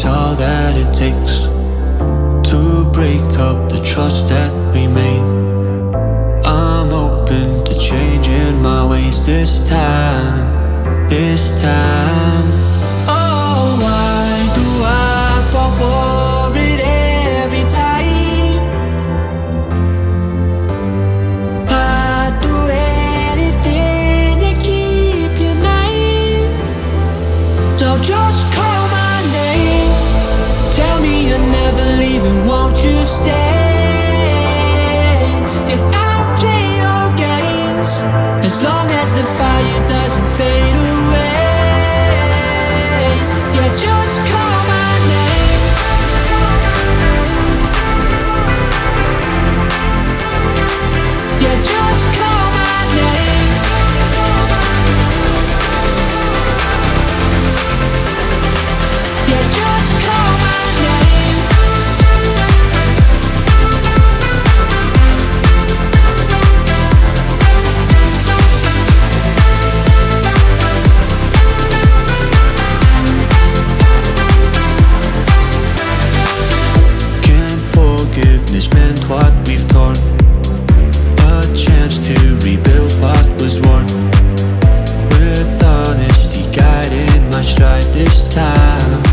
is all that it takes to break up the trust that we made. I'm open to changing my ways this time, this time. Oh, why do I fall for it every time? I'd do anything to keep you mine. So just call my name, tell me you're never leaving, won't you stay? And I'll play your games as long as the fire doesn't fade away. Yeah, just call my name. Yeah, just call my name. Yeah, just call my name. Can't forgiveness mend what we've torn, a chance to rebuild what was worn, with honesty guiding my stride this time.